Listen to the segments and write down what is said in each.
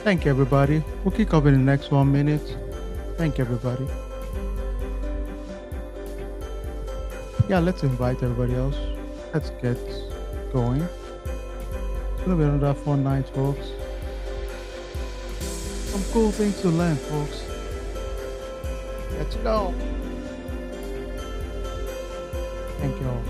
Thank you, everybody. We'll kick off in the next 1 minute. Thank you, everybody. Yeah, let's invite everybody else. Let's get going. It's gonna be another fun night, folks. Some cool things to learn, folks. Let's go. Thank you all.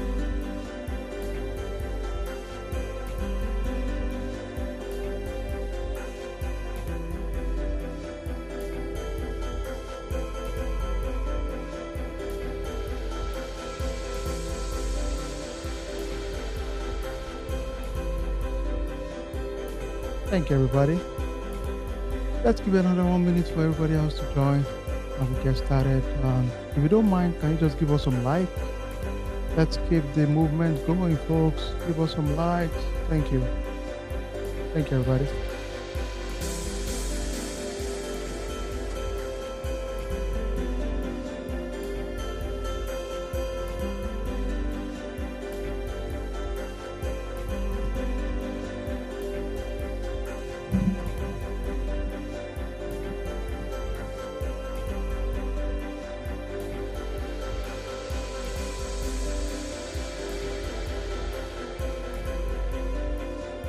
Thank you, everybody. Let's give it another 1 minute for everybody else to join and we get started. If you don't mind, can you just give us some like? Let's keep the movement going, folks. Give us some likes. Thank you. Thank you, everybody.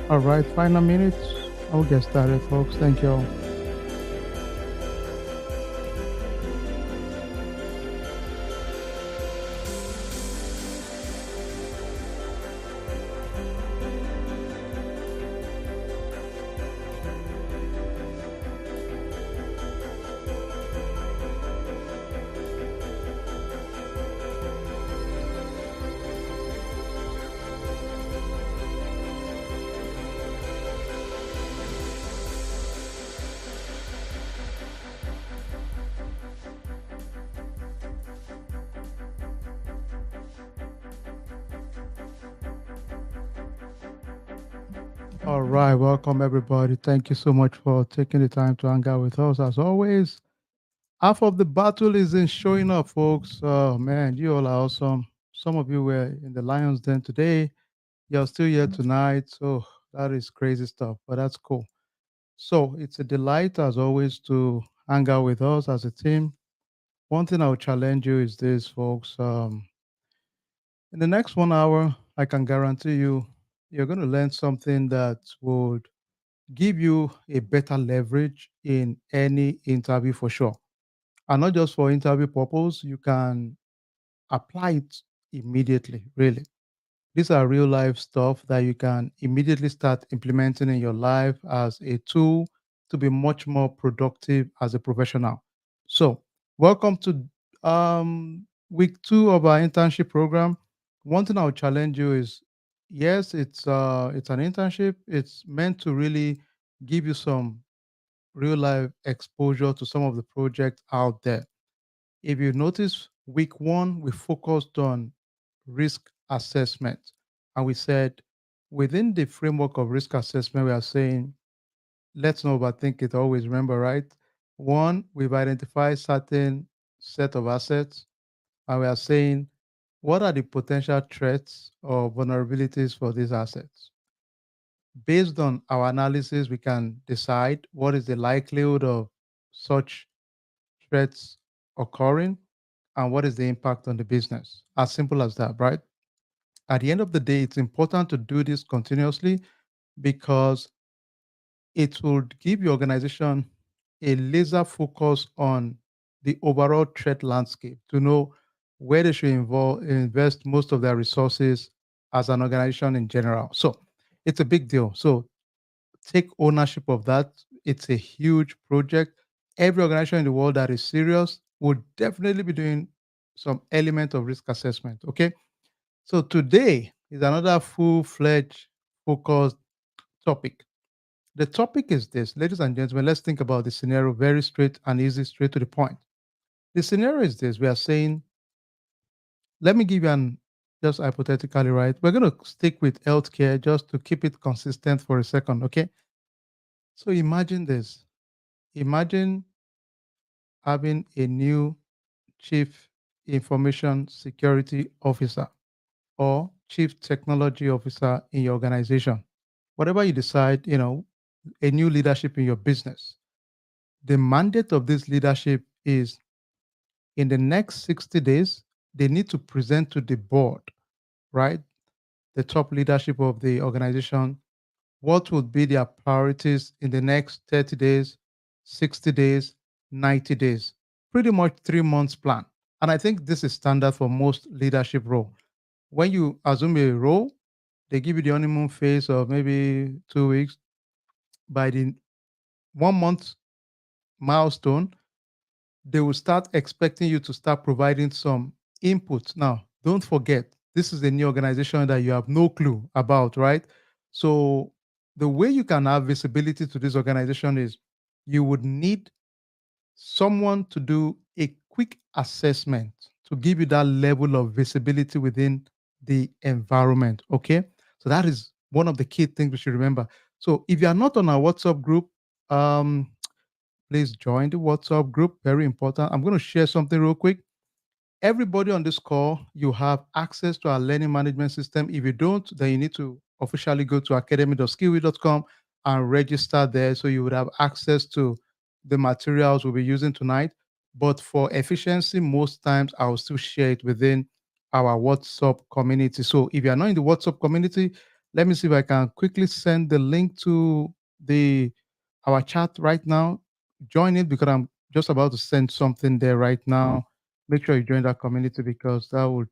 All right, final minutes. I'll get started, folks. Thank you all. All right, welcome everybody. Thank you so much for taking the time to hang out with us. As always, half of the battle is in showing up, folks. Oh man, you all are awesome. Some of you were in the Lions Den today. You're still here tonight. So that is crazy stuff, but that's cool. So it's a delight, as always, to hang out with us as a team. One thing I'll challenge you is this, folks. In the next 1 hour, I can guarantee you, you're going to learn something that would give you a better leverage in any interview for sure. And not just for interview purpose, you can apply it immediately, really. These are real life stuff that you can immediately start implementing in your life as a tool to be much more productive as a professional. So, welcome to week 2 of our internship program. One thing I'll challenge you is, yes, it's an internship. It's meant to really give you some real life exposure to some of the projects out there. If you notice, week 1 we focused on risk assessment, and we said within the framework of risk assessment, we are saying let's not overthink it. Always remember, right? One, we've identified certain set of assets, and we are saying what are the potential threats or vulnerabilities for these assets. Based on our analysis, we can decide what is the likelihood of such threats occurring and what is the impact on the business. As simple as that, right? At the end of the day, it's important to do this continuously because it will give your organization a laser focus on the overall threat landscape to know where they should invest most of their resources as an organization in general. So it's a big deal. So take ownership of that. It's a huge project. Every organization in the world that is serious would definitely be doing some element of risk assessment. Okay. So today is another full-fledged focused topic. The topic is this, ladies and gentlemen. Let's think about the scenario very straight and easy, straight to the point. The scenario is this: we are saying, let me give you an just hypothetically, right? We're going to stick with healthcare just to keep it consistent for a second, okay? So imagine this: imagine having a new chief information security officer or chief technology officer in your organization. Whatever you decide, a new leadership in your business. The mandate of this leadership is in the next 60 days, they need to present to the board, right? The top leadership of the organization, what would be their priorities in the next 30 days, 60 days, 90 days. Pretty much 3 months plan. And I think this is standard for most leadership role. When you assume a role, they give you the honeymoon phase of maybe 2 weeks. By the 1 month milestone, they will start expecting you to start providing some input. Now, don't forget, this is a new organization that you have no clue about, right? So, the way you can have visibility to this organization is you would need someone to do a quick assessment to give you that level of visibility within the environment. Okay. So, that is one of the key things we should remember. So, if you are not on our WhatsApp group, um, please join the WhatsApp group. Very important. I'm going to share something real quick. Everybody on this call, you have access to our learning management system. If you don't, then you need to officially go to academy.skillweed.com and register there so you would have access to the materials we'll be using tonight. But for efficiency, most times I will still share it within our WhatsApp community. So if you are not in the WhatsApp community, let me see if I can quickly send the link to the our chat right now. Join it because I'm just about to send something there right now. Make sure you join that community because that would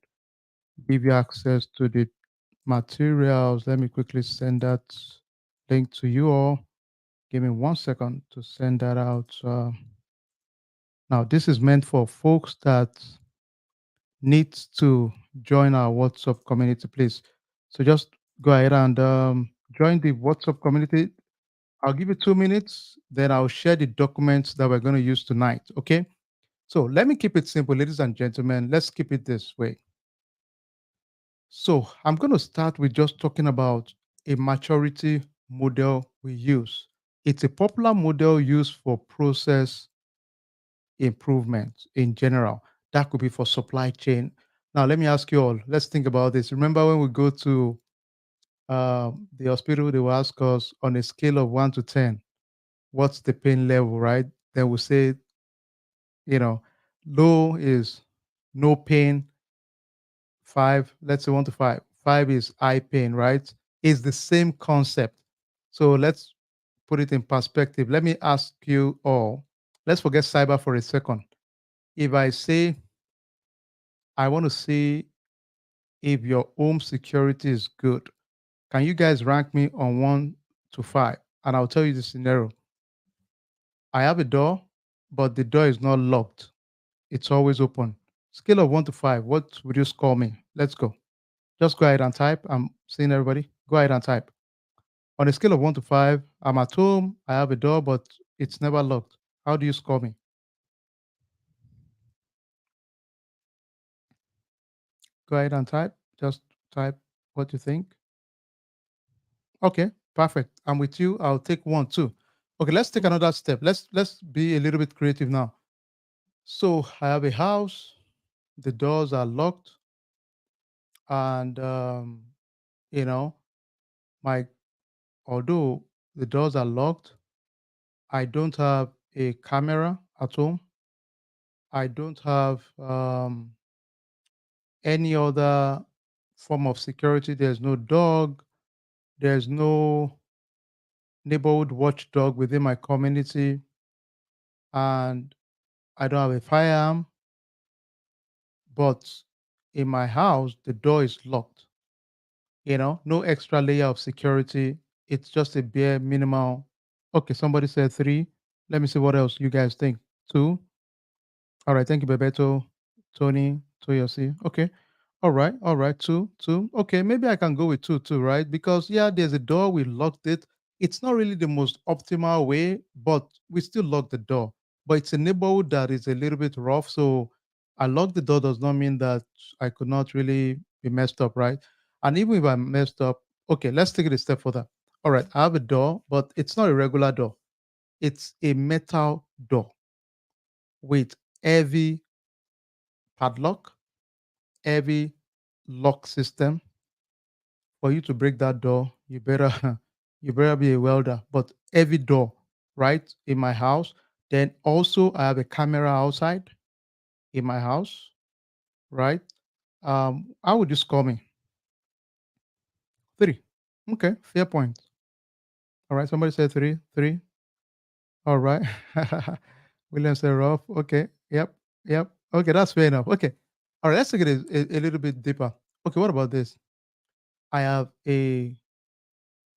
give you access to the materials. Let me quickly send that link to you all. Give me 1 second to send that out. Now, this is meant for folks that need to join our WhatsApp community, please. So just go ahead and join the WhatsApp community. I'll give you 2 minutes, then I'll share the documents that we're going to use tonight. Okay. So let me keep it simple, ladies and gentlemen. Let's keep it this way. So I'm going to start with just talking about a maturity model we use. It's a popular model used for process improvement in general. That could be for supply chain. Now, let me ask you all, let's think about this. Remember when we go to the hospital, they will ask us on a scale of 1 to 10, what's the pain level, right? Then we say, you know, low is no pain, 5, let's say 1 to 5. 5 is eye pain, right? It's the same concept. So let's put it in perspective. Let me ask you all. Let's forget cyber for a second. If I say I want to see if your home security is good. Can you guys rank me on 1 to 5? And I'll tell you the scenario. I have a door, but the door is not locked. It's always open. Scale of 1 to 5. What would you score me? Let's go. Just go ahead and type. I'm seeing everybody. Go ahead and type. On a scale of 1 to 5, I'm at home. I have a door, but it's never locked. How do you score me? Go ahead and type. Just type what you think. Okay, perfect. I'm with you. I'll take 1 too. Okay, let's take another step. Let's be a little bit creative now. So I have a house. The doors are locked, and you know, my although the doors are locked, I don't have a camera at home. I don't have any other form of security. There's no dog. There's no neighborhood watchdog within my community, and I don't have a firearm. But in my house, the door is locked. No extra layer of security. It's just a bare minimal. Okay, somebody said 3. Let me see what else you guys think. 2. All right, thank you, Bebeto, Tony, Toyosi. Okay. All right, 2, 2. Okay, maybe I can go with 2 too, right? Because yeah, there's a door, we locked it. It's not really the most optimal way, but we still locked the door. But it's a neighborhood that is a little bit rough. So I locked the door does not mean that I could not really be messed up, right? And even if I messed up, okay, let's take it a step further. All right, I have a door, but it's not a regular door. It's a metal door with heavy padlock, heavy lock system. For you to break that door, you better you better be a welder. But heavy door, right? In my house. Then also I have a camera outside in my house, right? How would you score me? 3. Okay, fair point. All right, somebody said 3, 3. All right. William said rough. Okay. Yep. Yep. Okay, that's fair enough. Okay. All right, let's take it a little bit deeper. Okay, what about this? I have an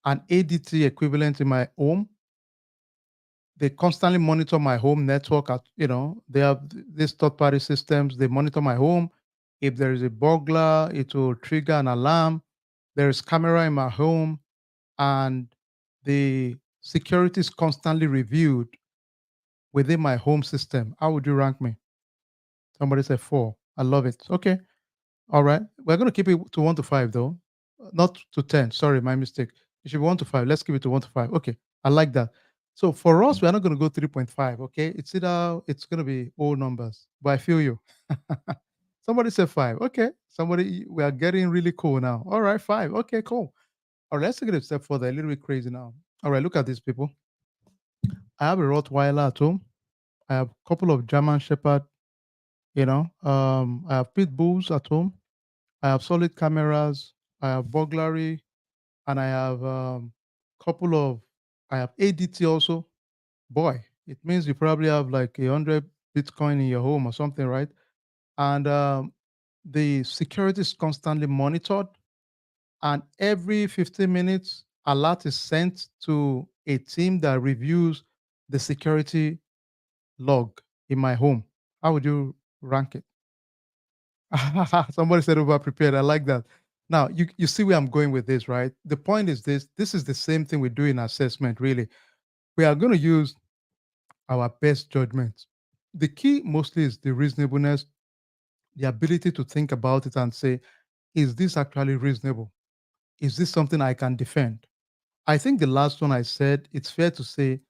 ADT equivalent in my home. They constantly monitor my home network. They have these third-party systems. They monitor my home. If there is a burglar, it will trigger an alarm. There is camera in my home, and the security is constantly reviewed within my home system. How would you rank me? Somebody said 4. I love it. Okay. All right. We're going to keep it to 1 to 5, though. Not to 10. Sorry, my mistake. It should be 1 to 5. Let's keep it to 1 to 5. Okay. I like that. So for us, we're not going to go 3.5. Okay. It's going to be all numbers. But I feel you. Somebody said 5. Okay. We are getting really cool now. All right. 5. Okay. Cool. All right. Let's take it a step further. A little bit crazy now. All right. Look at these people. I have a Rottweiler at home. I have a couple of German Shepherd. I have pit bulls at home. I have solid cameras. I have burglary, and I have couple of. I have ADT also. Boy, it means you probably have like 100 Bitcoin in your home or something, right? And the security is constantly monitored, and every 15 minutes, alert is sent to a team that reviews the security log in my home. How would you rank it? Somebody said over prepared. I like that. Now you see where I'm going with this, right? The point is this: this is the same thing we do in assessment. Really, we are going to use our best judgment. The key mostly is the reasonableness, the ability to think about it and say, is this actually reasonable? Is this something I can defend? I think the last one I said, it's fair to say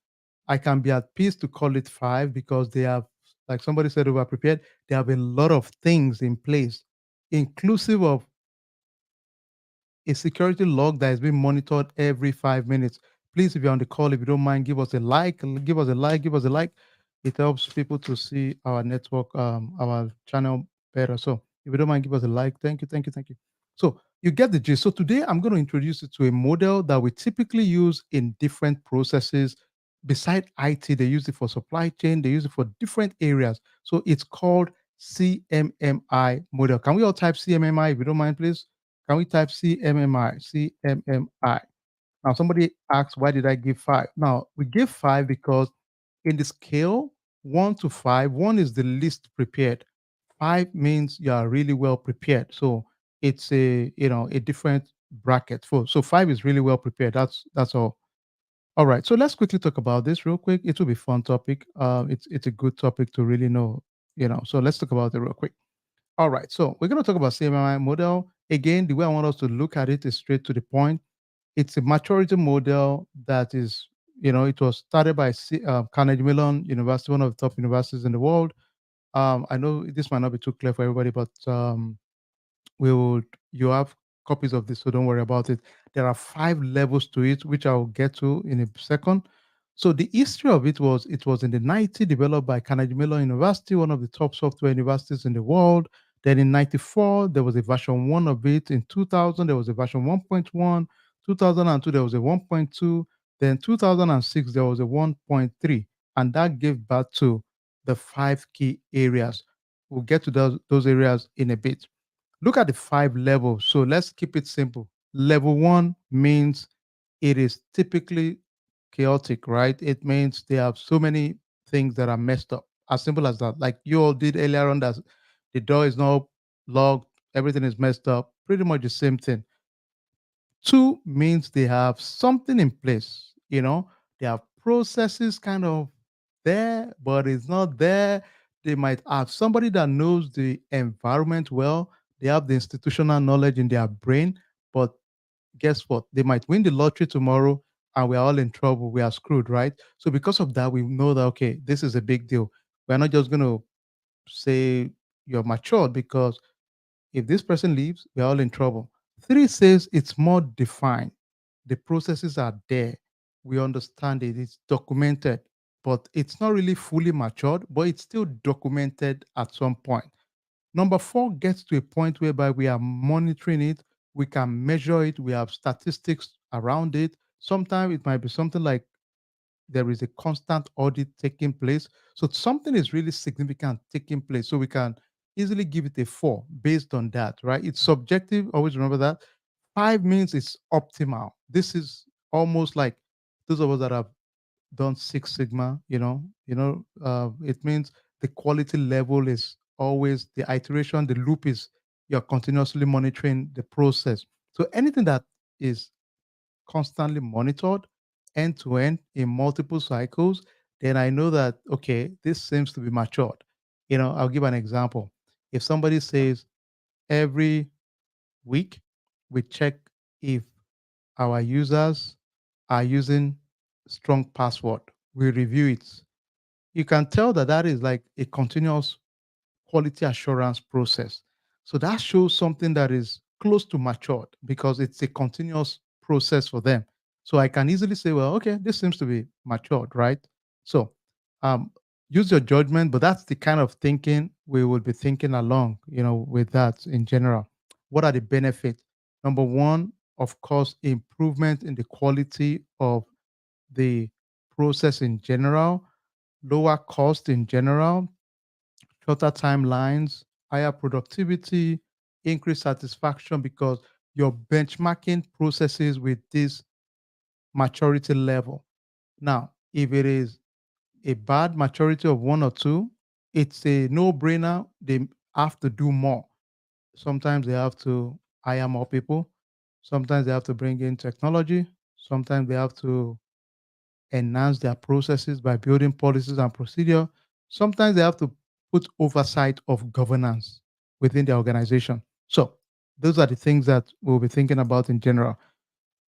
I can be at peace to call it 5 because they have, like somebody said, over prepared. They have a lot of things in place, inclusive of a security log that is being monitored every 5 minutes. Please, if you're on the call, if you don't mind, give us a like, give us a like, give us a like. It helps people to see our network, our channel better. So if you don't mind, give us a like. Thank you, thank you, thank you. So you get the gist. So today I'm going to introduce you to a model that we typically use in different processes. Beside IT, they use it for supply chain, they use it for different areas. So it's called CMMI model. Can we all type CMMI if you don't mind, please? Can we type CMMI? CMMI. Now, somebody asks, why did I give five? Now, we give five because in the scale one to five, one is the least prepared. Five means you are really well prepared. So it's a different bracket. So five is really well prepared. That's all. All right. So let's quickly talk about this real quick. It will be fun topic. It's a good topic to really know. So let's talk about it real quick. All right. So we're going to talk about CMMI model. Again, the way I want us to look at it is straight to the point. It's a maturity model that it was started by Carnegie Mellon University, one of the top universities in the world. I know this might not be too clear for everybody, but you have copies of this, so don't worry about it. There are five levels to it, which I'll get to in a second. So the history of it was in the 90s, developed by Carnegie Mellon University, one of the top software universities in the world. Then in 94, there was a version 1 of it. In 2000, there was a version 1.1. 2002, there was a 1.2. Then 2006, there was a 1.3. And that gave birth to the five key areas. We'll get to those areas in a bit. Look at the five levels. So let's keep it simple. Level one means it is typically chaotic, right? It means they have so many things that are messed up. As simple as that. Like you all did earlier on, that the door is not locked, everything is messed up. Pretty much the same thing. Two means they have something in place, they have processes kind of there, but it's not there. They might have somebody that knows the environment well, they have the institutional knowledge in their brain, but guess what? They might win the lottery tomorrow and we're all in trouble. We are screwed, right? So, because of that, we know that, okay, this is a big deal. We're not just going to say you're matured because if this person leaves, we're all in trouble. Three says it's more defined. The processes are there. We understand it. It's documented, but it's not really fully matured, but it's still documented at some point. Number four gets to a point whereby we are monitoring it. We can measure it. We have statistics around it. Sometimes it might be something like there is a constant audit taking place. So something is really significant taking place. So we can easily give it a four based on that, right? It's subjective. Always remember that. Five means it's optimal. This is almost like those of us that have done Six Sigma, it means the quality level is always the iteration, the loop is you're continuously monitoring the process. So anything that is constantly monitored end to end in multiple cycles, then I know that, okay, this seems to be matured. I'll give an example. If somebody says every week we check if our users are using strong password, we review it. You can tell that that is like a continuous quality assurance process. So that shows something that is close to matured because it's a continuous process for them. So I can easily say, well, okay, this seems to be matured, right? So um, use your judgment, but that's the kind of thinking we would be thinking along, with that in general. What are the benefits? Number one, of course, improvement in the quality of the process in general, lower cost in general, shorter timelines, higher productivity, increased satisfaction because you're benchmarking processes with this maturity level. Now, if it is a bad maturity of one or two, it's a no brainer. They have to do more. Sometimes they have to hire more people. Sometimes they have to bring in technology. Sometimes they have to enhance their processes by building policies and procedure. Sometimes they have to put oversight of governance within the organization. So those are the things that we'll be thinking about in general.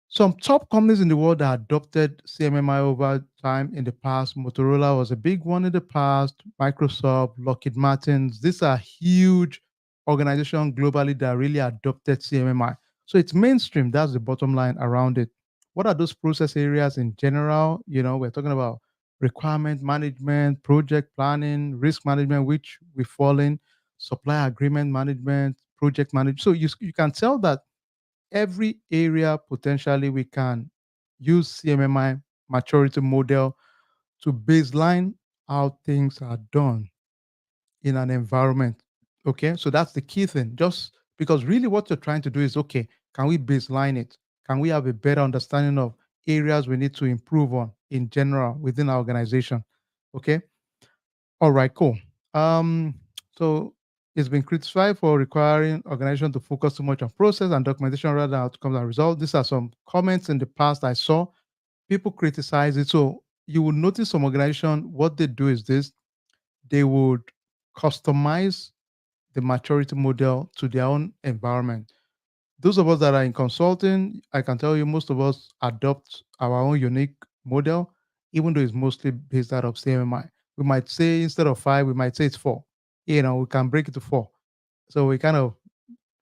Some top companies in the world that adopted CMMI over time in the past. Motorola was a big one in the past. Microsoft, Lockheed Martins. These are huge organizations globally that really adopted CMMI. So it's mainstream. That's the bottom line around it. What are those process areas in general? We're talking about requirement management, project planning, risk management, which we fall in, supply agreement management, project management. So you can tell that every area potentially we can use CMMI maturity model to baseline how things are done. in an environment. Okay, so that's the key thing. Just because really what you're trying to do is okay, can we baseline it? Can we have a better understanding of areas we need to improve on in general within our organization? Okay, all right, cool. Um, so it's been criticized for requiring organization to focus too much on process and documentation rather than outcomes and results. These are some comments in the past I saw. People criticize it. So you will notice some organization, what they do is this: they would customize the maturity model to their own environment. Those of us that are in consulting, I can tell you most of us adopt our own unique model, even though it's mostly based out of CMMI. We might say instead of five, we might say it's four. We can break it to four. So we kind of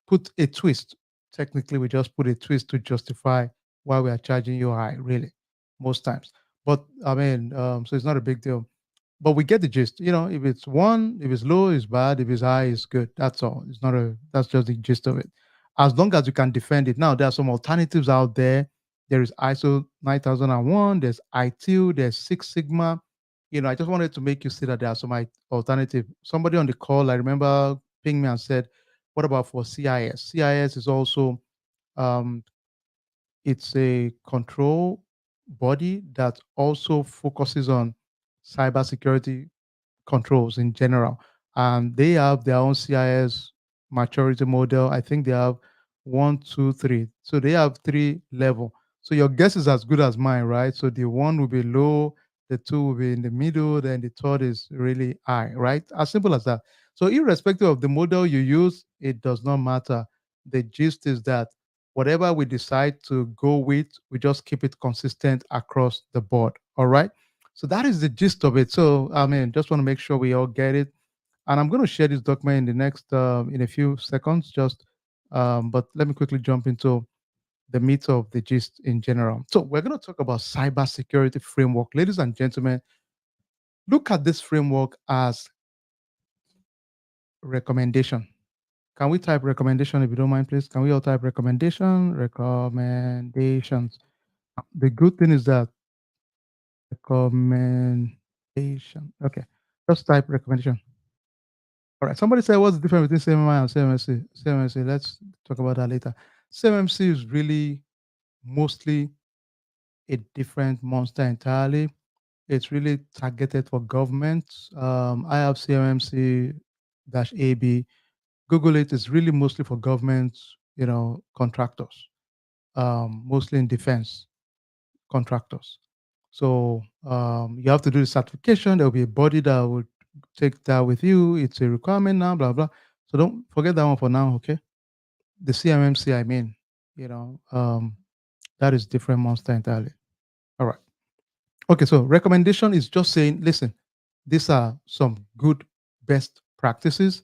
put a twist. Technically, we just put a twist to justify why we are charging you high, really, most times. But I mean, so it's not a big deal. But we get the gist. If it's one, if it's low, it's bad. If it's high, it's good. That's all. It's not a. That's just the gist of it. As long as you can defend it. Now there are some alternatives out there. There is ISO 9001. There's ITIL. There's Six Sigma. I just wanted to make you see that there are some alternative. Somebody on the call, I remember, pinged me and said, "What about for CIS?" CIS is also um, it's a control body that also focuses on cybersecurity controls in general. They have their own CIS maturity model. I think they have one, two, three. So they have three level. So your guess is as good as mine, right? So the one will be low, the two will be in the middle, then the third is really high, right? As simple as that. So irrespective of the model you use, it does not matter. The gist is that whatever we decide to go with, we just keep it consistent across the board. All right. So that is the gist of it. So I mean, just want to make sure we all get it. And I'm going to share this document in the next in a few seconds. But let me quickly jump into the meat of the gist in general. So we're going to talk about cybersecurity framework, ladies and gentlemen. Look at this framework as recommendation. Can we type recommendation if you don't mind, please? Can we all type recommendation? Recommendations. The good thing is that recommendation. Okay. Just type recommendation. All right. Somebody said, what's the difference between CMMI and CMMC? CMMC, let's talk about that later. CMMC is really mostly a different monster entirely. It's really targeted for governments. I have CMMC-AB. Google it. It's really mostly for governments, contractors, mostly in defense contractors. So you have to do the certification. There will be a body that will take that with you. It's a requirement now, blah blah. So don't forget that one for now, okay? The CMMC, I mean, you know, um, that is different monster entirely. All right. Okay, so recommendation is just saying, listen, these are some good best practices.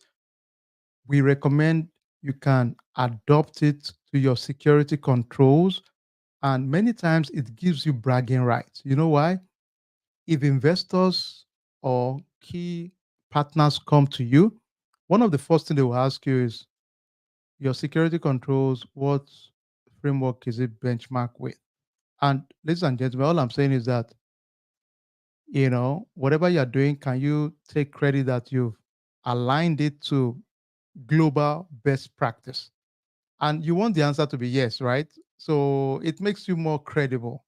We recommend you can adopt it to your security controls, and many times it gives you bragging rights. You know why? If investors or key partners come to you, one of the first things they will ask you is your security controls, what framework is it benchmark with? And ladies and gentlemen, all I'm saying is that, whatever you're doing, can you take credit that you've aligned it to global best practice? And you want the answer to be yes, right? So it makes you more credible.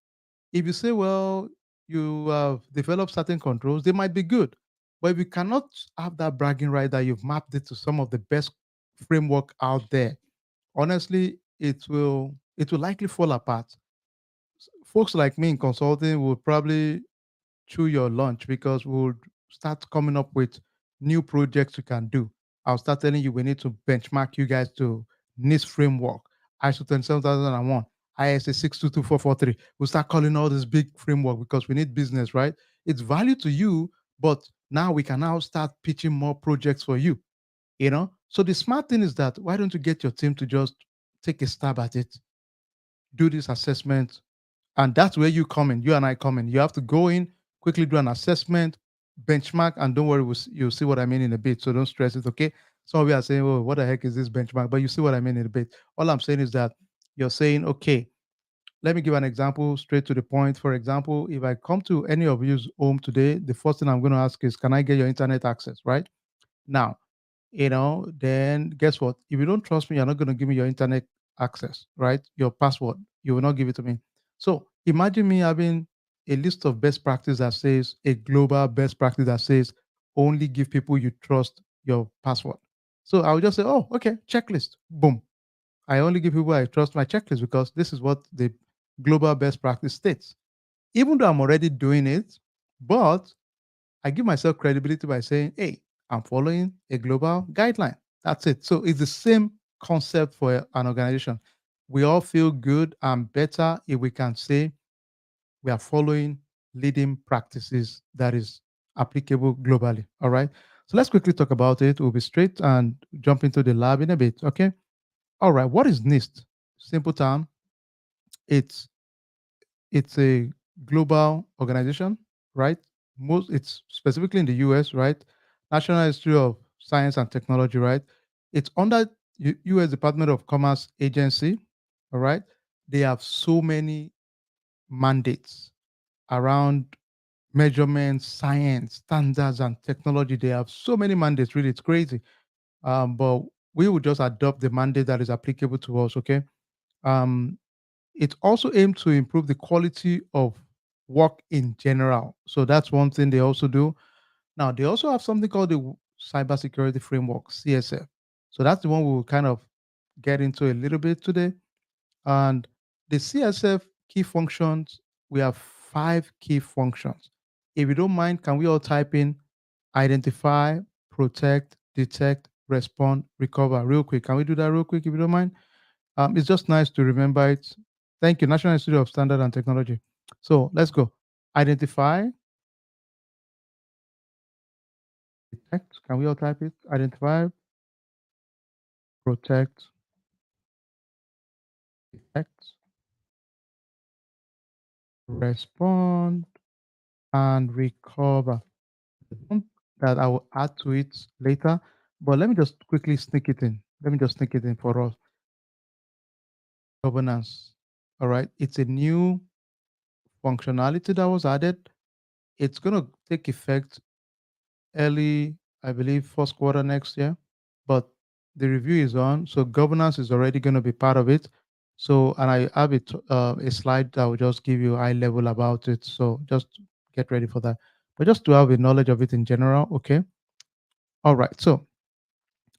If you say, well, you have developed certain controls, they might be good. But if you cannot have that bragging right that you've mapped it to some of the best framework out there, honestly, it will likely fall apart. Folks like me in consulting will probably chew your lunch because we'll start coming up with new projects you can do. I'll start telling you we need to benchmark you guys to NIST framework, ISO 27001, ISA 622443. We'll start calling all this big framework because we need business, right? It's value to you, but now we can now start pitching more projects for you. So the smart thing is that why don't you get your team to just take a stab at it, do this assessment, and that's where you come in. You and I come in. You have to go in, quickly do an assessment, benchmark, and don't worry, you'll see what I mean in a bit. So don't stress it, okay? Some of you are saying, oh, what the heck is this benchmark? But you see what I mean in a bit. All I'm saying is that you're saying, okay, let me give an example straight to the point. For example, if I come to any of you's home today, the first thing I'm going to ask is, can I get your internet access, right? Now, then guess what? If you don't trust me, you're not going to give me your internet access, right? Your password, you will not give it to me. So imagine me having a list of best practice that says a global best practice that says only give people you trust your password. So I would just say, oh, okay, checklist, boom. I only give people I trust my checklist because this is what the global best practice states. Even though I'm already doing it, but I give myself credibility by saying, hey, I'm following a global guideline. That's it. So it's the same concept for an organization. We all feel good and better if we can say we are following leading practices that is applicable globally. All right. So let's quickly talk about it. We'll be straight and jump into the lab in a bit. Okay. All right. What is NIST? Simple term. It's it's a global organization, right? Most it's specifically in the US, right? National Institute of Science and Technology, right? It's under US Department of Commerce agency, all right? They have so many mandates around measurements, science, standards, and technology. They have so many mandates, really, it's crazy. But we will just adopt the mandate that is applicable to us, okay? Um, it also aims to improve the quality of work in general. So that's one thing they also do. Now they also have something called the Cybersecurity Framework (CSF). So that's the one we will kind of get into a little bit today. And the CSF key functions, we have five key functions. If you don't mind, can we all type in identify, protect, detect, respond, recover real quick? Can we do that real quick if you don't mind? It's just nice to remember it. Thank you, National Institute of Standard and Technology. So let's go. Identify, detect. Can we all type it? Identify, protect, detect, respond, and recover. One that I will add to it later, but let me just quickly sneak it in. Let me just sneak it in for us. Governance. All right. It's a new functionality that was added. It's going to take effect early, I believe, first quarter next year. But the review is on, so governance is already going to be part of it. So, and I have a slide that will just give you high level about it. So just get ready for that. But just to have a knowledge of it in general, okay. All right. So,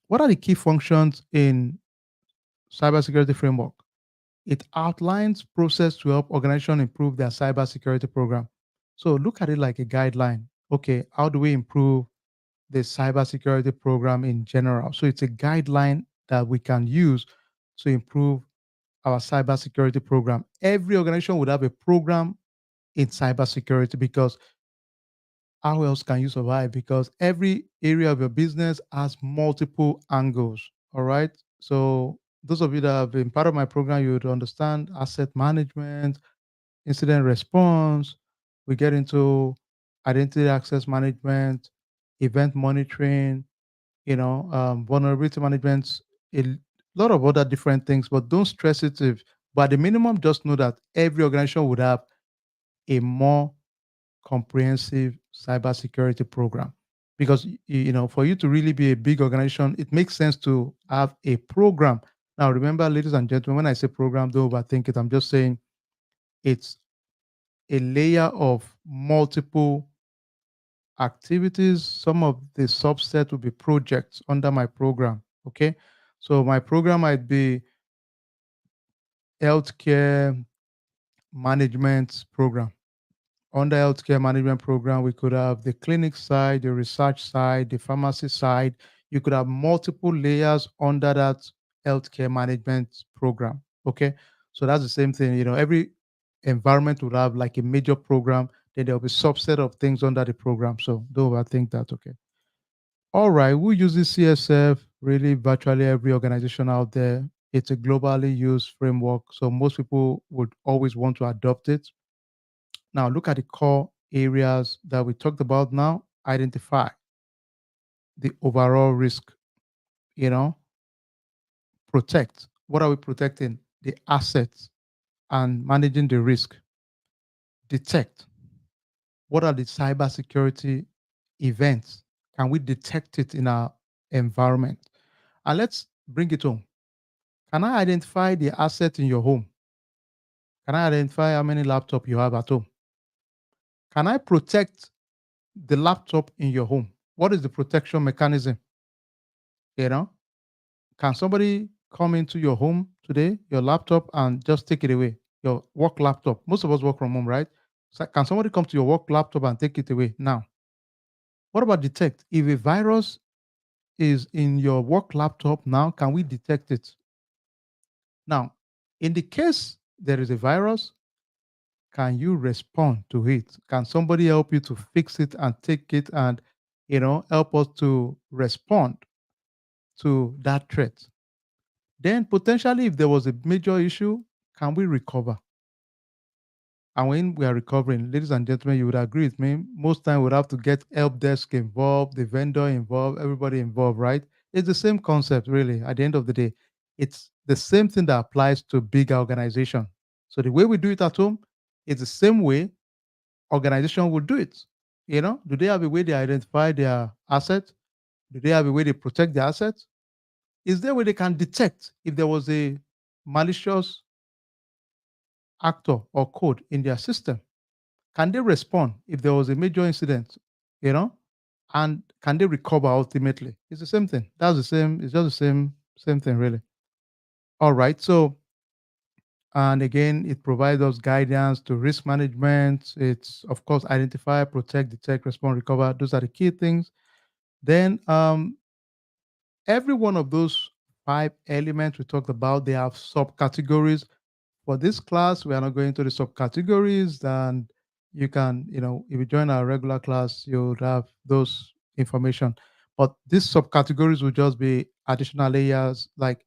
what are the key functions in cybersecurity framework? It outlines process to help organization improve their cybersecurity program. So look at it like a guideline. Okay, how do we improve the cybersecurity program in general? So it's a guideline that we can use to improve our cybersecurity program. Every organization would have a program in cybersecurity because how else can you survive? Because every area of your business has multiple angles. All right. So those of you that have been part of my program, you would understand asset management, incident response. We get into identity access management, event monitoring, vulnerability management, a lot of other different things. But don't stress it. If, but at the minimum, just know that every organization would have a more comprehensive cybersecurity program. Because for you to really be a big organization, it makes sense to have a program. Now, remember, ladies and gentlemen, when I say program, don't overthink it. I'm just saying it's a layer of multiple activities. Some of the subset will be projects under my program. Okay. So my program might be healthcare management program. Under healthcare management program, we could have the clinic side, the research side, the pharmacy side. You could have multiple layers under that healthcare management program. Okay. So that's the same thing. Every environment would have like a major program, then there'll be subset of things under the program. So don't overthink that. Okay. All right. Who uses CSF? Really, virtually every organization out there. It's a globally used framework. So most people would always want to adopt it. Now, look at the core areas that we talked about now. Identify the overall risk, you know, protect. What are we protecting? The assets and managing the risk. Detect. What are the cybersecurity events Can we detect it in our environment? And let's bring it home. Can I identify the asset in your home? Can I identify how many laptops you have at home? Can I protect the laptop in your home? What is the protection mechanism? You know, can somebody come into your home today, your laptop, and just take it away? Your work laptop. Most of us work from home, right? So can somebody come to your work laptop and take it away now? What about detect? If a virus is in your work laptop now, can we detect it? Now, in the case there is a virus, can you respond to it? Can somebody help you to fix it and take it and help us to respond to that threat? Then potentially if there was a major issue, can we recover? And when we are recovering, ladies and gentlemen, you would agree with me. Most time we'd have to get help desk involved, the vendor involved, everybody involved, right? It's the same concept, really. At the end of the day, it's the same thing that applies to big organization. So the way we do it at home, it's the same way organization will do it. Do they have a way they identify their assets? Do they have a way they protect their assets? Is there a way they can detect if there was a malicious actor or code in their system? Can they respond if there was a major incident? You know, and can they recover ultimately? It's the same thing. That's the same. It's just the same thing, really. All right. So, and again, it provides us guidance to risk management. It's of course identify, protect, detect, respond, recover. Those are the key things. Then, every one of those five elements we talked about, they have subcategories. For this class, we are not going to the subcategories, and you can, if you join our regular class, you'll have those information. But these subcategories will just be additional layers like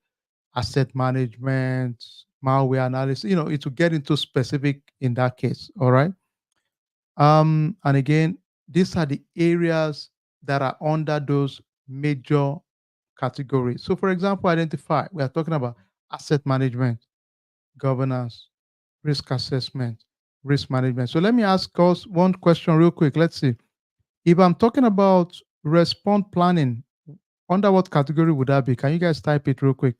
asset management, malware analysis. It will get into specific in that case. All right. And again, these are the areas that are under those major categories. So, for example, identify. We are talking about asset management, governance, risk assessment, risk management. So let me ask us one question real quick. Let's see. If I'm talking about response planning, under what category would that be? Can you guys type it real quick?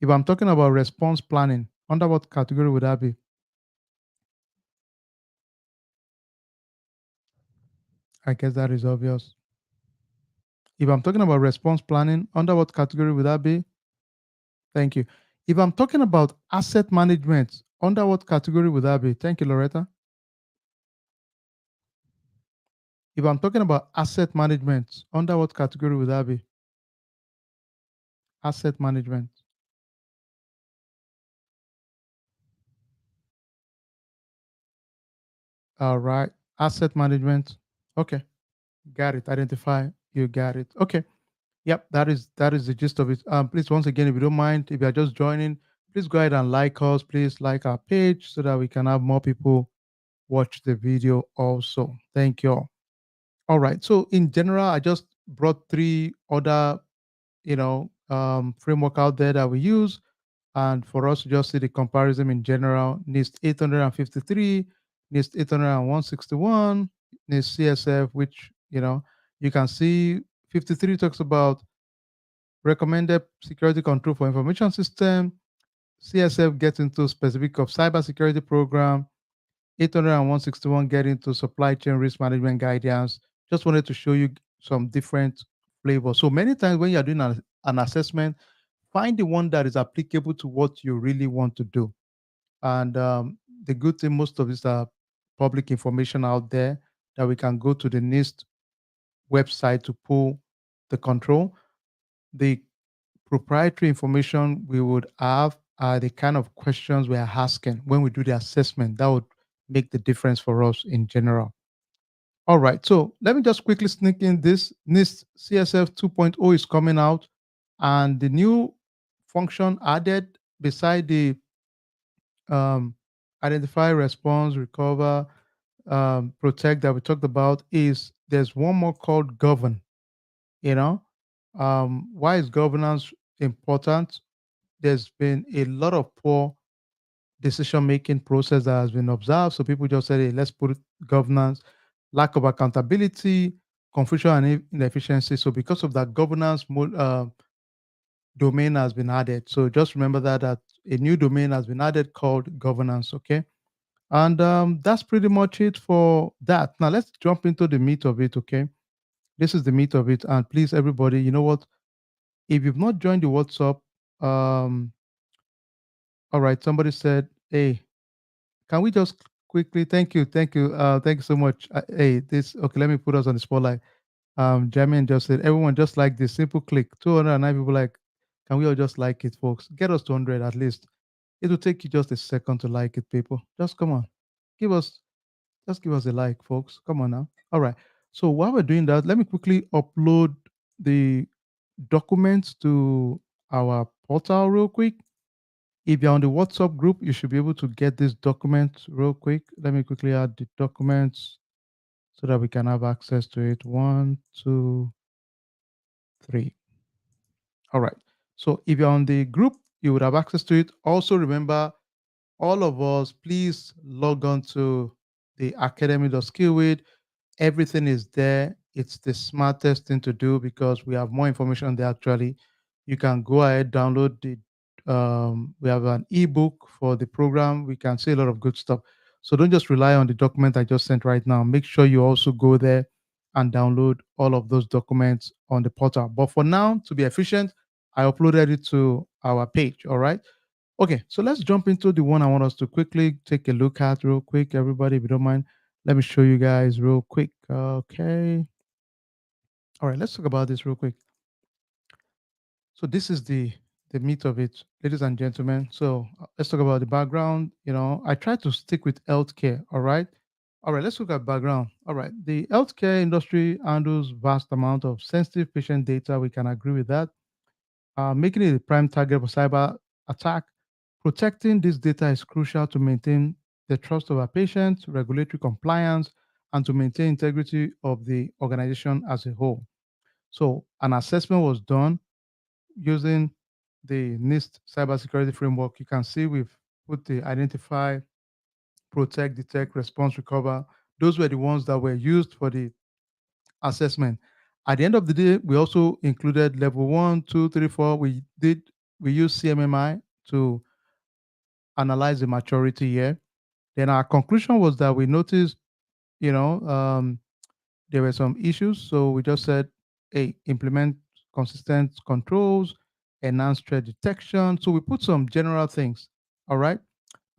If I'm talking about response planning, under what category would that be? I guess that is obvious. If I'm talking about response planning, under what category would that be? Thank you. If I'm talking about asset management, under what category would that be? Thank you, Loretta. If I'm talking about asset management, under what category would that be? Asset management. All right. Asset management. Okay. Got it. Identify. You got it. Okay. Yep. That is the gist of it. Please, once again, if you don't mind, if you are just joining, please go ahead and like us. Please like our page so that we can have more people watch the video also. Thank you all right. So in general, I just brought three other, framework out there that we use. And for us to just see the comparison in general, NIST 853, NIST 861, NIST CSF, which, you can see 53 talks about recommended security control for information system. CSF gets into specific of cybersecurity program. 861 get into supply chain risk management guidance. Just wanted to show you some different flavors. So many times when you're doing an assessment, find the one that is applicable to what you really want to do. And the good thing, most of these are public information out there that we can go to the NIST website to pull the control. The proprietary information we would have are the kind of questions we are asking when we do the assessment. That would make the difference for us in general. All right, so let me just quickly sneak in this. NIST CSF 2.0 is coming out, and the new function added beside the um, identify, response, recover, protect that we talked about is there's one more called govern. You know, why is governance important? There's been a lot of poor decision making process that has been observed. So people just say, hey, let's put governance, lack of accountability, confusion and inefficiency. So because of that, domain has been added. So just remember that a new domain has been added called governance. Okay, and that's pretty much it for that. Now let's jump into the meat of it. Okay, this is the meat of it. And please, everybody, you know what? If you've not joined the WhatsApp, um, all right, somebody said, "Hey, can we just quickly? Thank you so much. Hey, this okay? Let me put us on the spotlight. Jermaine just said, everyone just like this simple click. 209 people like, can we all just like it, folks? Get us to 100 at least. It will take you just a second to like it, people. Just come on, give us just give us a like, folks. Come on now. All right. So while we're doing that, let me quickly upload the documents to our portal real quick. If you're on the WhatsApp group, you should be able to get this document real quick. Let me quickly add the documents so that we can have access to it. One, two, three. All right. So if you're on the group, you would have access to it. Also, remember, all of us, please log on to the academy.skillweed. Everything is there. It's the smartest thing to do because we have more information there actually. You can go ahead, download the we have an ebook for the program. We can see a lot of good stuff. So don't just rely on the document I just sent right now. Make sure you also go there and download all of those documents on the portal. But for now, to be efficient, I uploaded it to our page. All right. Okay, so let's jump into the one I want us to quickly take a look at real quick. Everybody, if you don't mind, let me show you guys real quick. Okay. All right, let's talk about this real quick. So this is the meat of it, ladies and gentlemen. So let's talk about the background. I try to stick with healthcare. All right. All right, let's look at background. All right, the healthcare industry handles vast amount of sensitive patient data. We can agree with that, making it a prime target for cyber attack. Protecting this data is crucial to maintain the trust of our patients, regulatory compliance, and to maintain integrity of the organization as a whole. So an assessment was done using the NIST cybersecurity framework. You can see we've put the identify, protect, detect, response, recover. Those were the ones that were used for the assessment. At the end of the day, we also included level one, two, three, four. We used CMMI to analyze the maturity here. Then our conclusion was that we noticed, you know, um, there were some issues. So we just said, hey, implement consistent controls, enhance threat detection. So we put some general things. All right.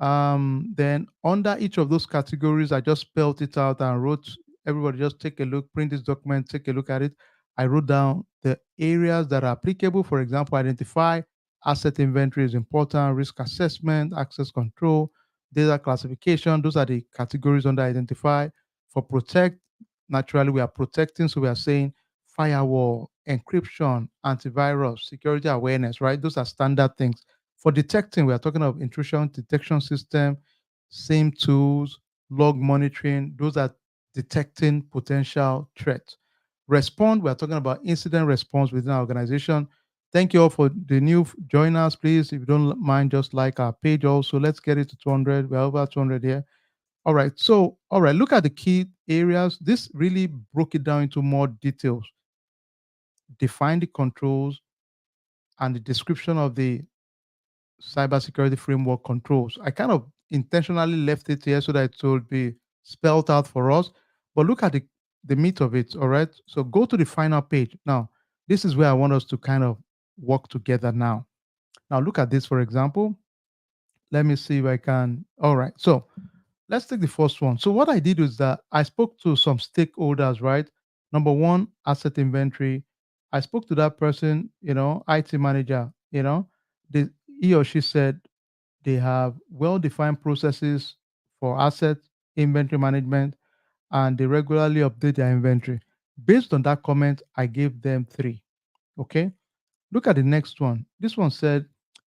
Then under each of those categories, I just spelled it out and wrote, everybody just take a look, print this document, take a look at it. I wrote down the areas that are applicable. For example, identify asset inventory is important, risk assessment, access control, data classification. Those are the categories under identify. For protect, naturally we are protecting. So we are saying firewall, encryption, antivirus, security awareness, right? Those are standard things. For detecting, we are talking of intrusion detection system, same tools, log monitoring. Those are detecting potential threats. Respond, we are talking about incident response within our organization. Thank you all for the new joiners. Please, if you don't mind, just like our page also. Let's get it to 200. We're over 200 here. All right. So, all right, look at the key areas. This really broke it down into more details. Define the controls and the description of the cybersecurity framework controls. I kind of intentionally left it here so that it will be spelled out for us. But look at the meat of it. All right. So go to the final page. Now, this is where I want us to kind of work together now. Now, look at this, for example. Let me see if I can. All right. So let's take the first one. So what I did was that I spoke to some stakeholders, right? Number one, asset inventory. I spoke to that person, IT manager, he or she said they have well-defined processes for asset inventory management and they regularly update their inventory. Based on that comment, I gave them three. Okay. Look at the next one. This one said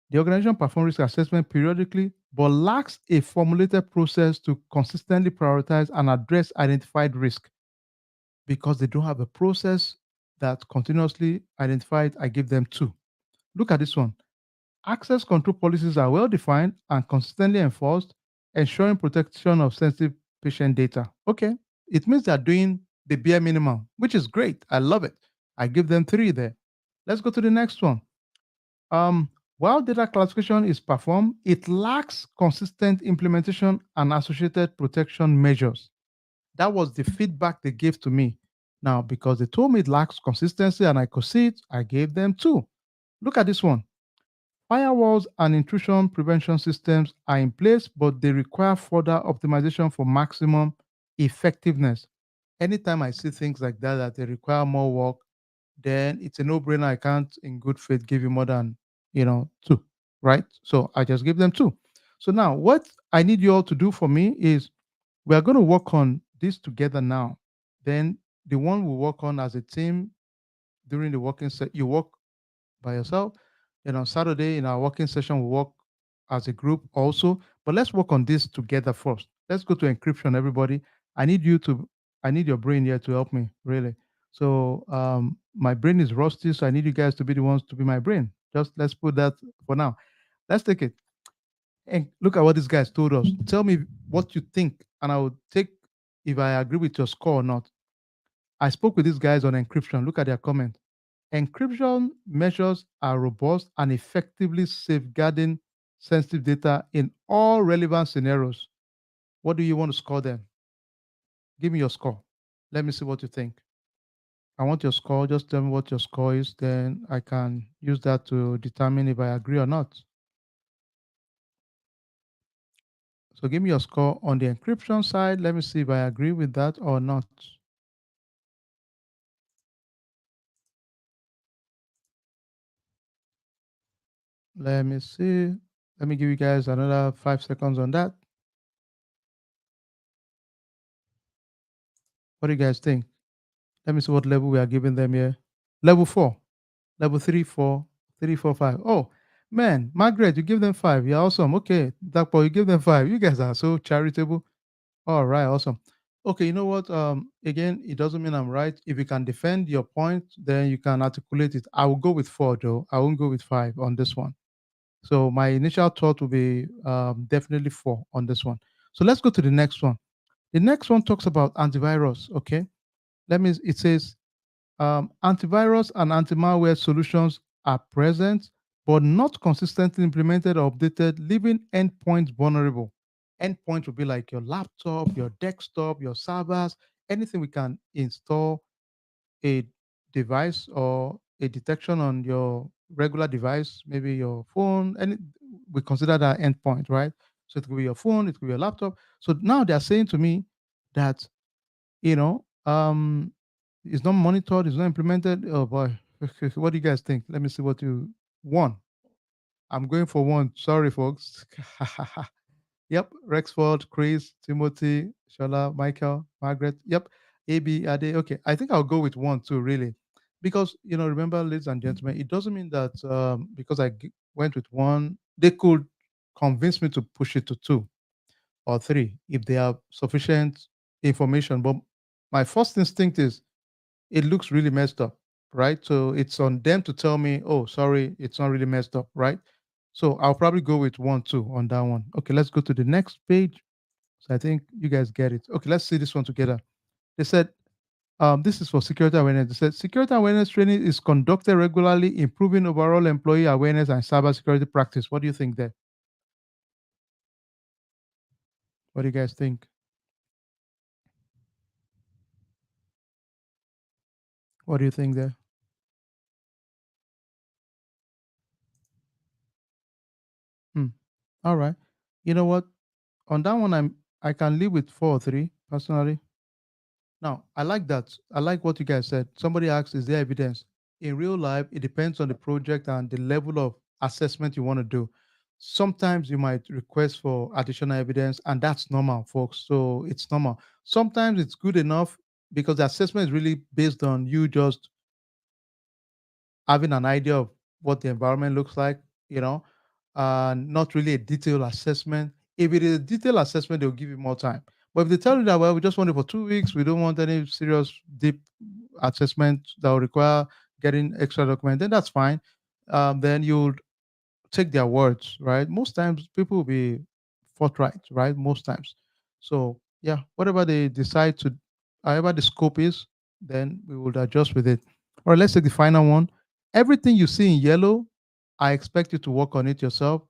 the organization performs risk assessment periodically, but lacks a formulated process to consistently prioritize and address identified risk because they don't have a process that continuously identified. I give them two. Look at this one. Access control policies are well defined and consistently enforced, ensuring protection of sensitive patient data. Okay, it means they're doing the bare minimum, which is great. I love it. I give them 3 there. Let's go to the next one. Um, while data classification is performed, it lacks consistent implementation and associated protection measures. That was the feedback they gave to me. Now, because they told me it lacks consistency and I could see it, I gave them 2. Look at this one. Firewalls and intrusion prevention systems are in place, but they require further optimization for maximum effectiveness. Anytime I see things like that, that they require more work, then it's a no-brainer. I can't, in good faith, give you more than 2, right? So I just give them 2. So now, what I need you all to do for me is we are going to work on this together now. Then the one we work on as a team during the working set, you work by yourself. And on Saturday in our working session, we work as a group also. But let's work on this together first. Let's go to encryption, everybody. I need you to, I need your brain here to help me, really. So my brain is rusty, so I need you guys to be the ones to be my brain. Just let's put that for now. Let's take it. And look at what these guys told us. Tell me what you think, and I will take if I agree with your score or not. I spoke with these guys on encryption. Look at their comment. Encryption measures are robust and effectively safeguarding sensitive data in all relevant scenarios. What do you want to score them? Give me your score. Let me see what you think. I want your score. Just tell me what your score is. Then I can use that to determine if I agree or not. So give me your score on the encryption side. Let me see if I agree with that or not. Let me see. Let me give you guys another 5 seconds on that. What do you guys think? Let me see what level we are giving them here. Level 4, level 3, 4, 3, 4, 5. Oh, man, Margaret, you give them 5. You're awesome. Okay, Dakpo, you give them 5. You guys are so charitable. All right, awesome. Okay, you know what? Again, it doesn't mean I'm right. If you can defend your point, then you can articulate it. I will go with 4, though. I won't go with 5 on this one. So my initial thought will be definitely 4 on this one. So let's go to the next one. The next one talks about antivirus. Okay, it says antivirus and anti-malware solutions are present, but not consistently implemented or updated, leaving endpoints vulnerable. Endpoints will be like your laptop, your desktop, your servers, anything we can install a device or a detection on your regular device, maybe your phone, and we consider that endpoint, right? So it could be your phone, it could be your laptop. So now they're saying to me that you know, it's not monitored, it's not implemented. Oh boy, what do you guys think? Let me see what you won. I'm going for 1. Sorry, folks. Yep, Rexford, Chris, Timothy, Shola, Michael, Margaret. Yep, AB, Ade. Okay, I think I'll go with 1 too, really, because remember, ladies and gentlemen, it doesn't mean that because went with 1, they could convince me to push it to 2 or 3 if they have sufficient information. But my first instinct is it looks really messed up, right? So it's on them to tell me, oh, sorry, it's not really messed up, right? So I'll probably go with 1, 2 on that one. Okay, let's go to the next page. So I think you guys get it. Okay, let's see this one together. They said, this is for security awareness. They said security awareness training is conducted regularly, improving overall employee awareness and cybersecurity practice. What do you think there? What do you guys think? What do you think there? Hmm. All right. You know what? On that one, I can live with 4 or 3 personally. Now, I like that. I like what you guys said. Somebody asked, is there evidence? In real life, it depends on the project and the level of assessment you want to do. Sometimes you might request for additional evidence, and that's normal, folks. So it's normal. Sometimes it's good enough because the assessment is really based on you just having an idea of what the environment looks like, you know, not really a detailed assessment. If it is a detailed assessment, they'll give you more time. But if they tell you that, well, we just want it for 2 weeks, we don't want any serious, deep assessment that will require getting extra document, then that's fine. Then you'll take their words, right? Most times people will be forthright, right? Most times. So, yeah, whatever they decide to however the scope is, then we would adjust with it. Or let's take the final one. Everything you see in yellow, I expect you to work on it yourself,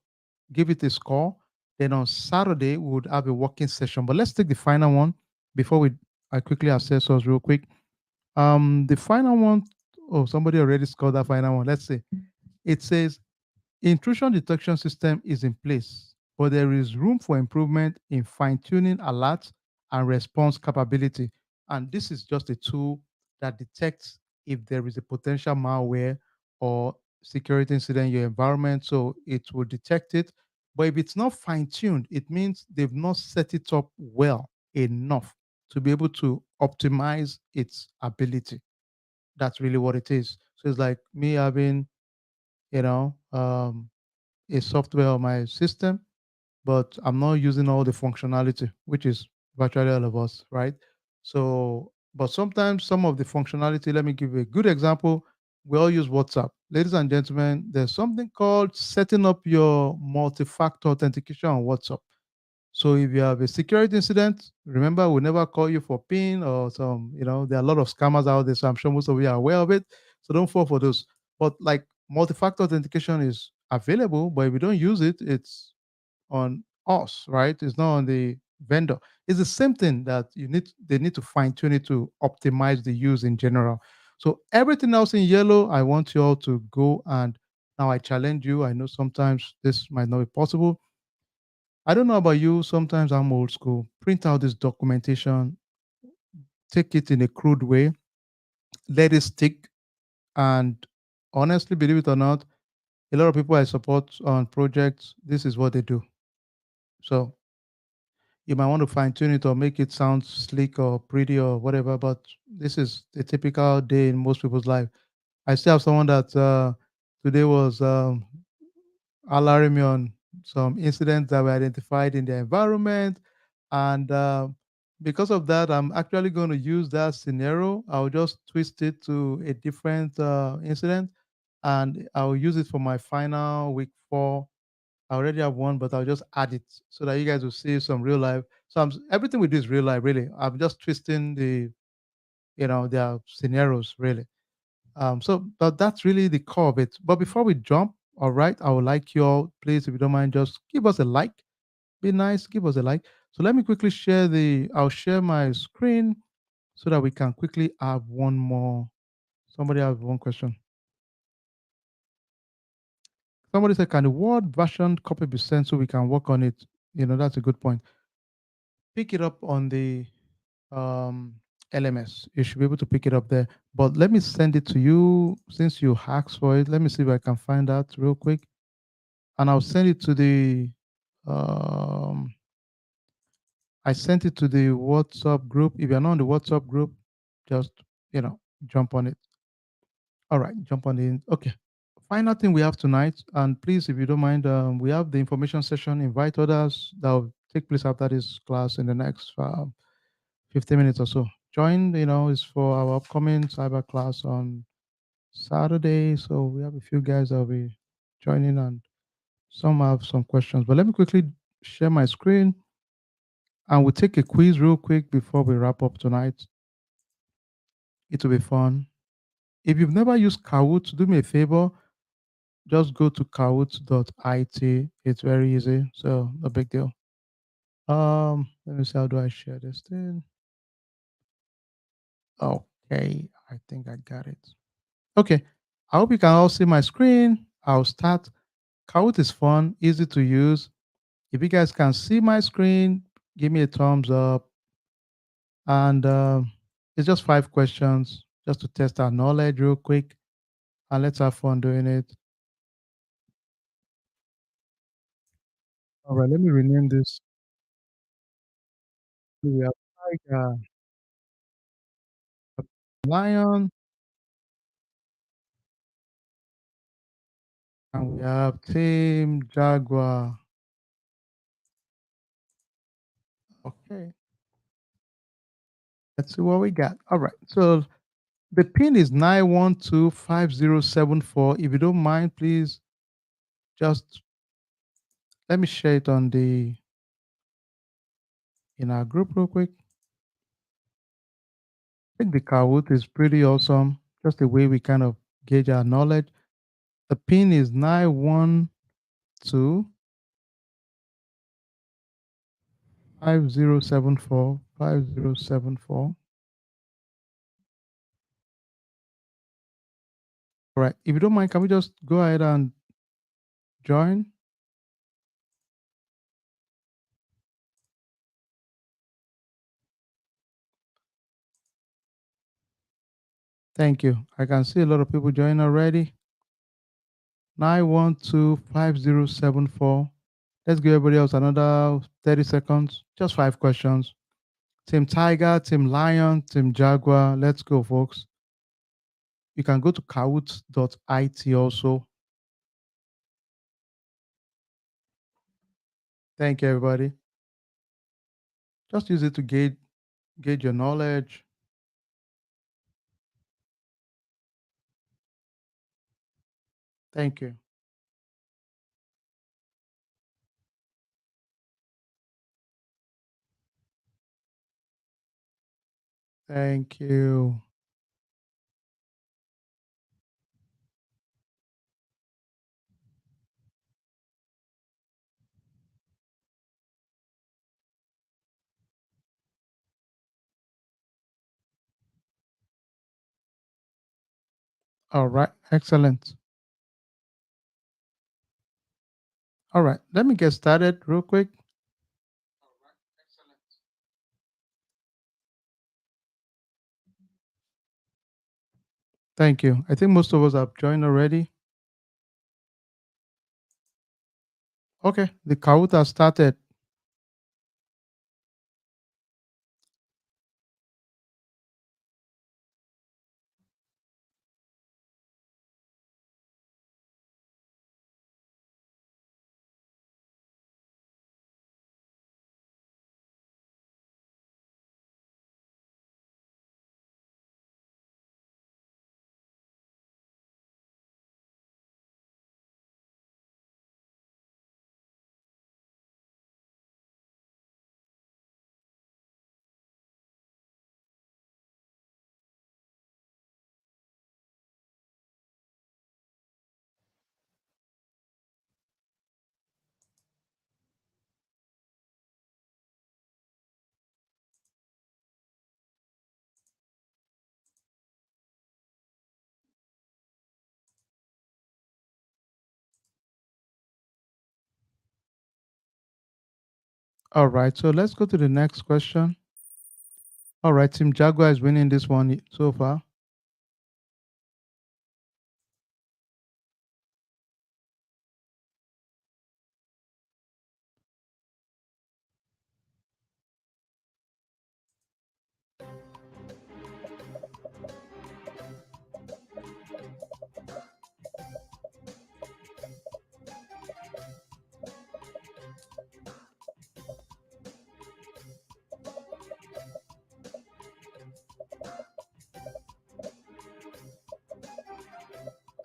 give it a score. Then on Saturday, we would have a working session. But let's take the final one before we I quickly assess us real quick. The final one, oh, somebody already scored that final one. Let's see. It says intrusion detection system is in place, but there is room for improvement in fine-tuning alerts and response capability. And this is just a tool that detects if there is a potential malware or security incident in your environment. So it will detect it. But if it's not fine-tuned, it means they've not set it up well enough to be able to optimize its ability. That's really what it is. So it's like me having, you know, a software on my system, but I'm not using all the functionality, which is virtually all of us, right? So, but sometimes some of the functionality, let me give you a good example. We all use WhatsApp. Ladies and gentlemen, there's something called setting up your multi-factor authentication on WhatsApp. So if you have a security incident, remember we never call you for PIN or some, there are a lot of scammers out there. So I'm sure most of you are aware of it. So don't fall for those. But like multi-factor authentication is available, but if you don't use it, it's on us, right? It's not on the vendor. It's the same thing that they need to fine-tune it to optimize the use in general. So everything else in yellow, I want you all to go and now I challenge you. I know sometimes this might not be possible. I don't know about you. Sometimes I'm old school. Print out this documentation, take it in a crude way, let it stick. And honestly, believe it or not, a lot of people I support on projects, this is what they do. So you might want to fine tune it or make it sound slick or pretty or whatever, but this is a typical day in most people's life. I still have someone that today was alarming me on some incidents that were identified in the environment. And because of that, I'm actually going to use that scenario. I'll just twist it to a different incident and I'll use it for my final week 4. I already have one, but I'll just add it so that you guys will see some real life. So everything we do is real life, really. I'm just twisting their scenarios, really. But that's really the core of it. But before we jump, all right, I would like you all, please, if you don't mind, just give us a like. Be nice, give us a like. So let me quickly I'll share my screen so that we can quickly have one more. Somebody have one question. Somebody said, can the Word version copy be sent so we can work on it? That's a good point. Pick it up on the um, LMS. You should be able to pick it up there. But let me send it to you since you asked for it. Let me see if I can find that real quick. And I'll send it to um, I sent it to the WhatsApp group. If you're not on the WhatsApp group, just, jump on it. All right, jump on in. Okay. Final thing we have tonight, and please, if you don't mind, we have the information session. Invite others that will take place after this class in the next 15 minutes or so. Join, is for our upcoming cyber class on Saturday. So we have a few guys that will be joining, and some have some questions. But let me quickly share my screen, and we'll take a quiz real quick before we wrap up tonight. It will be fun. If you've never used Kahoot, do me a favor, just go to kahoot.it. It's very easy, so no big deal. Let me see, how do I share this thing? Okay, I think I got it. Okay, I hope you can all see my screen. I'll start. Kahoot is fun, easy to use. If you guys can see my screen, give me a thumbs up. And it's just 5 questions just to test our knowledge real quick. And let's have fun doing it. All right, let me rename this. We have Tiger, Lion, and we have Team Jaguar. Okay, let's see what we got. All right, so the pin is 9125074. If you don't mind, please just let me share it on in our group real quick. think the Kahoot is pretty awesome. Just the way we kind of gauge our knowledge. The pin is 912 5074 5074. All right. If you don't mind, can we just go ahead and join? Thank you. I can see a lot of people join already. 912 5074. Let's give everybody else another 30 seconds. Just 5 questions. Team Tiger, Team Lion, Team Jaguar. Let's go, folks. You can go to kahoot.it also. Thank you, everybody. Just use it to gauge your knowledge. Thank you. Thank you. All right. Excellent. All right. Let me get started real quick. Thank you. I think most of us have joined already. Okay. The Kahoot has started. All right. So let's go to the next question. All right. Team Jaguar is winning this one so far.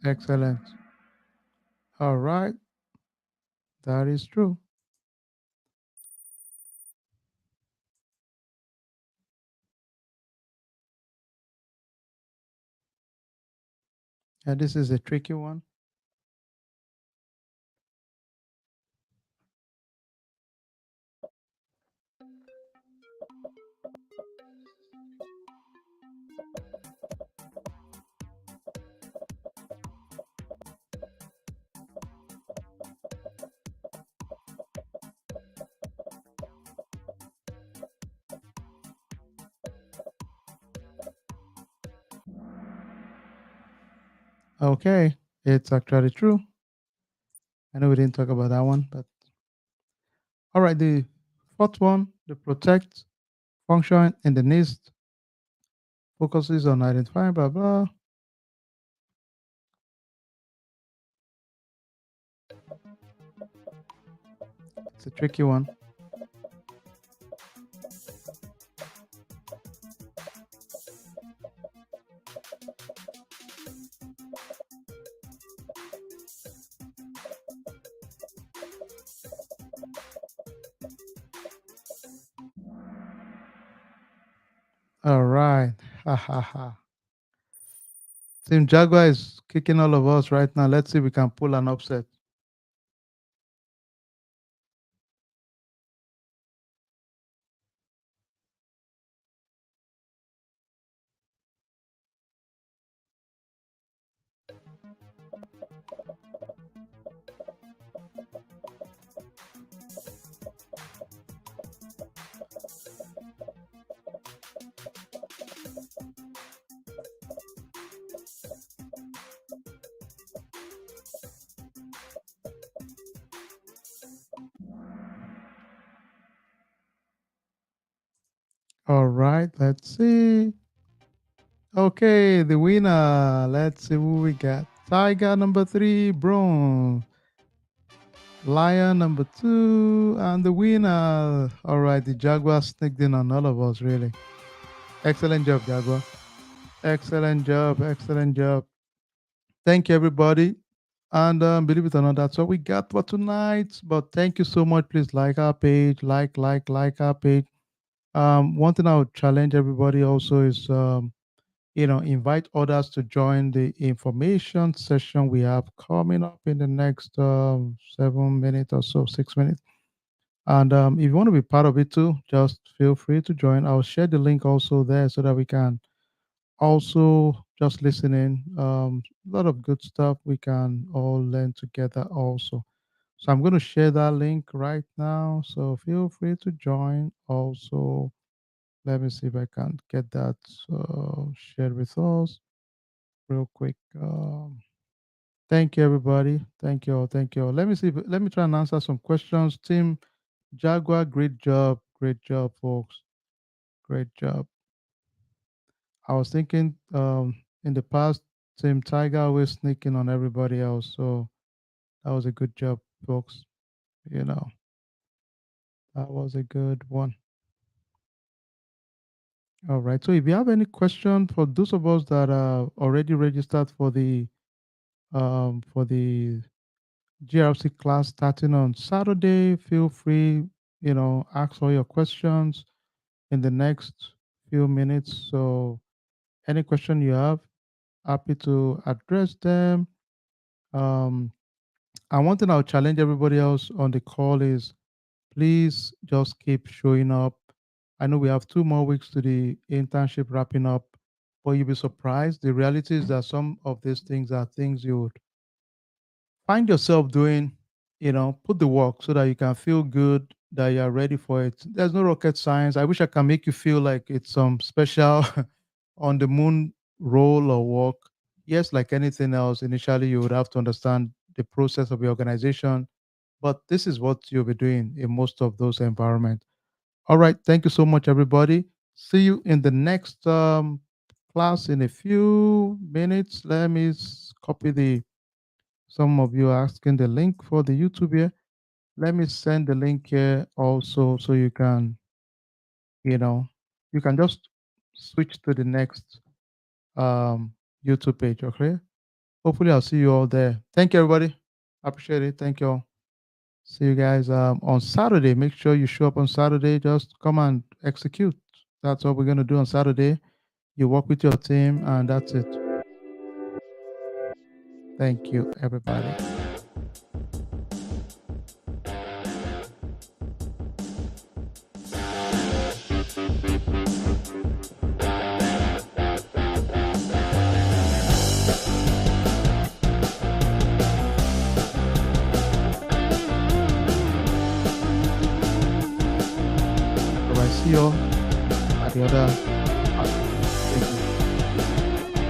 Excellent. All right. That is true. Yeah, this is a tricky one. Okay. It's actually true. I know we didn't talk about that one, but all right. The fourth one, the protect function in the NIST focuses on identifying blah blah. It's a tricky one. All right. Team Jaguar is kicking all of us right now. Let's see if we can pull an upset. All right, let's see. Okay, the winner. Let's see who we got. Tiger number 3, bronze. Lion number 2, and the winner. All right, the Jaguar sneaked in on all of us, really. Excellent job, Jaguar. Excellent job. Excellent job. Thank you, everybody. And believe it or not, that's all we got for tonight. But thank you so much. Please like our page, like our page. One thing I would challenge everybody also is, invite others to join the information session we have coming up in the next 7 minutes or so, 6 minutes. And if you want to be part of it too, just feel free to join. I'll share the link also there so that we can also just listen in. A lot of good stuff we can all learn together also. So I'm going to share that link right now. So feel free to join also. Let me see if I can get that shared with us real quick. Thank you, everybody. Thank you all. Thank you all. Let me see. Let me try and answer some questions. Team Jaguar, great job. Great job, folks. Great job. I was thinking in the past, Team Tiger was sneaking on everybody else. So that was a good job, folks. You know, that was a good one. All right. So if you have any question for those of us that are already registered for the GRC class starting on Saturday, feel free, ask all your questions in the next few minutes. So any question you have, happy to address them. Um, and one thing I'll challenge everybody else on the call is please just keep showing up. I know we have 2 more weeks to the internship wrapping up, but you'll be surprised. The reality is that some of these things are things you would find yourself doing, put the work so that you can feel good that you're ready for it. There's no rocket science. I wish I can make you feel like it's some special on the moon role or work. Yes, like anything else, initially you would have to understand the process of the organization, but this is what you'll be doing in most of those environments. All right. Thank you so much, everybody. See you in the next class in a few minutes. Let me copy the some of you are asking the link for the YouTube here. Let me send the link here also so you know, you can just switch to the next YouTube page, okay? Hopefully I'll see you all there. Thank you, everybody. Appreciate it. Thank you all. See you guys on Saturday. Make sure you show up on Saturday. Just come and execute. That's what we're going to do on Saturday. You work with your team, and that's it. Thank you, everybody. All right, see you all at the other